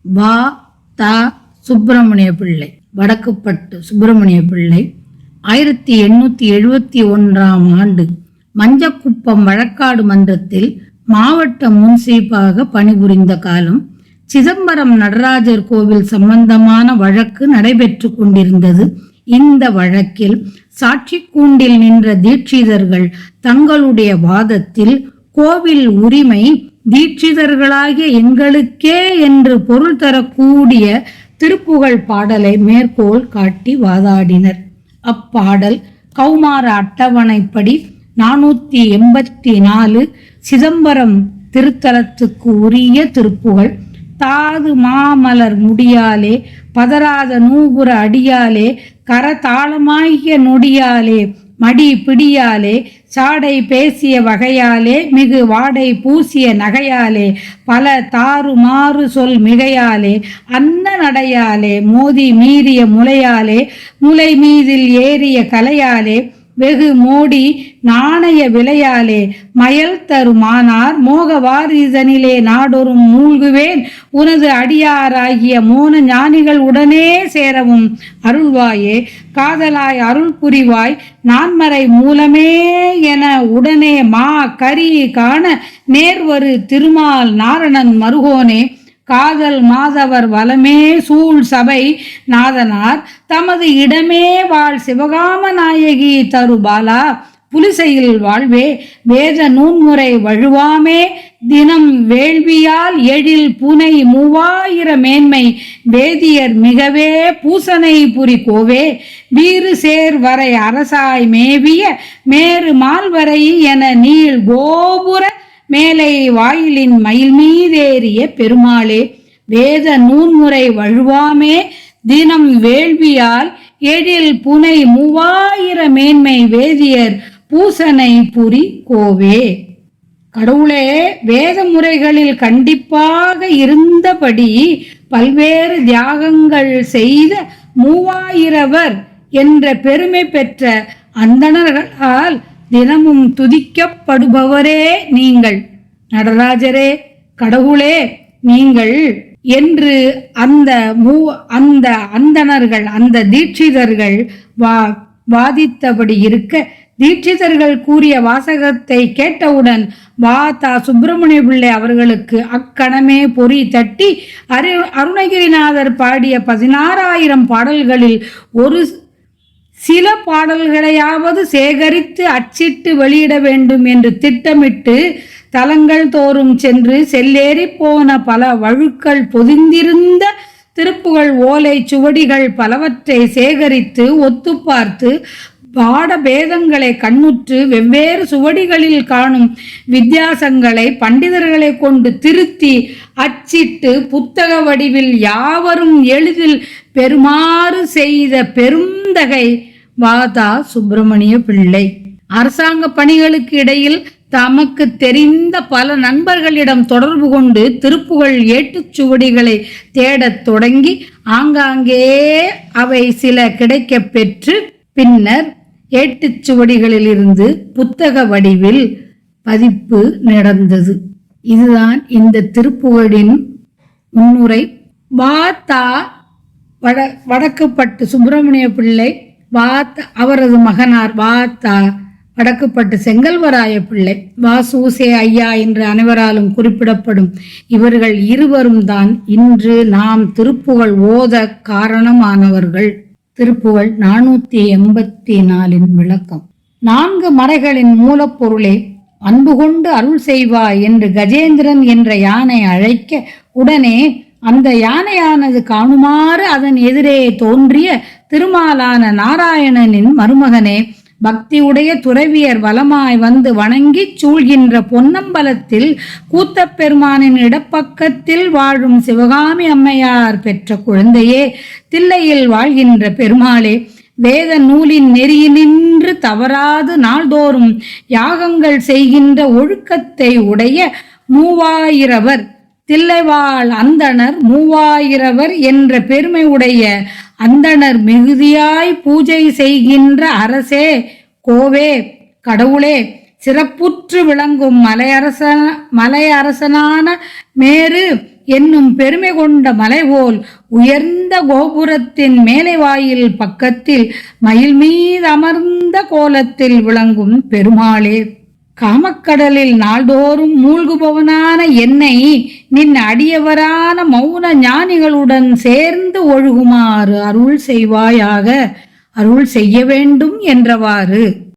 வா. த. சுப்பிரமணிய பிள்ளை, வடக்குப்பட்டு சுப்பிரமணிய பிள்ளை 1871 மஞ்சக்குப்பம் வழக்காடு மன்றத்தில் மாவட்ட முன்சீப்பாக பணிபுரிந்த காலம். சிதம்பரம் நடராஜர் கோவில் சம்பந்தமான வழக்கு நடைபெற்று கொண்டிருந்தது. இந்த வழக்கில் சாட்சி கூண்டில் நின்ற தீட்சிதர்கள் தங்களுடைய வாதத்தில் கோவில் உரிமை தீட்சிதர்களாகிய எங்களுக்கே என்று பொருள் தரக்கூடிய திருப்புகழ் பாடலை மேற்கோள் காட்டி வாதாடினர். அப்பாடல் கௌமார அட்டவணைப்படி 484 சிதம்பரம் திருத்தலத்துக்கு உரிய திருப்புகழ். தாது மாமலர் முடியாலே பதராத நூபுர அடியாலே கரதாளமாகிய நொடியாலே மடி பிடியாலே சாடை பேசிய வகையாலே மிகு வாடை பூசிய நகையாலே பல தாறுமாறு சொல் மிகையாலே அன்ன நடையாலே மோதி மீறிய முலையாலே முலை மீதில் ஏறிய கலையாலே வெகு மோடி நாணய விலையாலே மயல் தருமானார் மோகவாரிதனிலே நாடொரும் மூழ்குவேன் உனது அடியாராகிய மோன ஞானிகள் உடனே சேரவும் அருள்வாயே காதலாய் அருள் புரிவாய் நான்மறை மூலமே என உடனே மா கரி காண நேர்வரு திருமால் நாரணன் மருகோனே காதல் மாதவர் வலமே சூழ் சபை நாதனார் தமது இடமே வாழ் சிவகாம நாயகி தருபாலா புலிசையில் வாழ்வே வேத நூன்முறை வழுவாமே தினம் வேள்வியால் எழில் புனை 3000 மேன்மை வேதியர் மிகவே பூசனை புரி கோவே வீறு சேர் வரை அரசாய் மேவிய மேறு மால்வரை என நீள் கோபுர மேலை வாயிலின் மயில் மீதேறிய பெருமாளே வேத நூன்முறை வழுவாமே தினம் வேள்வியால் எழில் புனை 3000 மேன்மை வேதியர் பூசனை புரி கோவே. கடவுளே வேத முறைகளில் கண்டிப்பாக இருந்தபடி பல்வேறு தியாகங்கள் செய்த 3000 என்ற பெருமை பெற்ற அந்தணர்களால் தினமும் துதிக்கப்படுபவரே நீங்கள். நடராஜரே கடவுளே நீங்கள் என்று அந்த அந்தணர்கள் அந்த தீட்சிதர்கள் வாதித்தபடி இருக்க தீட்சிதர்கள் கூறிய வாசகத்தை கேட்டவுடன் வா. த. சுப்பிரமணிய பிள்ளை அவர்களுக்கு அக்கணமே பொறி தட்டி அருணகிரிநாதர் பாடிய 16,000 பாடல்களில் ஒரு சில பாடல்களையாவது சேகரித்து அச்சிட்டு வெளியிட வேண்டும் என்று திட்டமிட்டு தலங்கள் தோறும் சென்று செல்லேறி போன பல வழுக்கள் பொதிந்திருந்த திருப்புகழ் ஓலை சுவடிகள் பலவற்றை சேகரித்து ஒத்து பார்த்து பாட பேதங்களை கண்ணுற்று வெவ்வேறு சுவடிகளில் காணும் வித்தியாசங்களை பண்டிதர்களை கொண்டு திருத்தி அச்சிட்டு புத்தக வடிவில் யாவரும் எளிதில் பெருமாறு செய்த பெருந்தகை வா. த. சுப்பிரமணிய பிள்ளை. அரசாங்க பணிகளுக்கு இடையில் தமக்கு தெரிந்த பல நண்பர்களிடம் தொடர்பு கொண்டு திருப்புகழ் ஏட்டுச்சுவடிகளை தேடத் தொடங்கி ஆங்காங்கே அவை சில கிடைக்க பெற்று பின்னர் ஏட்டுச்சுவடிகளிலிருந்து புத்தக வடிவில் பதிப்பு நடந்தது. இதுதான் இந்த திருப்புகழின் முன்னுரை. வா. த. வடக்குப்பட்டு சுப்பிரமணிய பிள்ளை அவரது மகனார் வா. த. வடக்குப்பட்டு செங்கல்வராய பிள்ளை வாசூசே ஐயா என்று அனைவராலும் குறிப்பிடப்படும் இவர்கள் இருவரும் தான் இன்று நாம் திருப்புகழ் ஓத காரணமானவர்கள். திருப்புகழ் 484 விளக்கம். 4 மறைகளின் மூலப்பொருளே அன்பு கொண்டு அருள் செய்வாய் என்று கஜேந்திரன் என்ற யானை அழைக்க உடனே அந்த யானையானது காணுமாறு அதன் எதிரே தோன்றிய திருமாலான நாராயணனின் மருமகனே பக்தியுடைய துறவியர் வலமாய் வந்து வணங்கி சூழ்கின்ற பொன்னம்பலத்தில் கூத்தப்பெருமானின் இடப்பக்கத்தில் வாழும் சிவகாமி அம்மையார் பெற்ற குழந்தையே தில்லையில் வாழ்கின்ற பெருமாளே வேத நூலின் நெறியினின்று தவறாது நாள்தோறும் யாகங்கள் செய்கின்ற ஒழுக்கத்தை உடைய 3000 தில்லைவாழ் அந்தணர் 3000 என்ற பெருமை உடைய அந்தணர் மிகுதியாய் பூஜை செய்கின்ற அரசே கோவே கடவுளே சிறப்புற்று விளங்கும் மலையரசனான மேரு என்னும் பெருமை கொண்ட மலைபோல் உயர்ந்த கோபுரத்தின் மேலை வாயில் பக்கத்தில் மயில் மீது அமர்ந்த கோலத்தில் விளங்கும் பெருமாளே, காமக்கடலில் நாள்தோறும் மூழ்குபவனான என்னை நின் அடியவரான மௌன ஞானிகளுடன் சேர்ந்து ஒழுகுமாறு அருள் செய்வாயாக, அருள் செய்ய வேண்டும் என்றவாறு.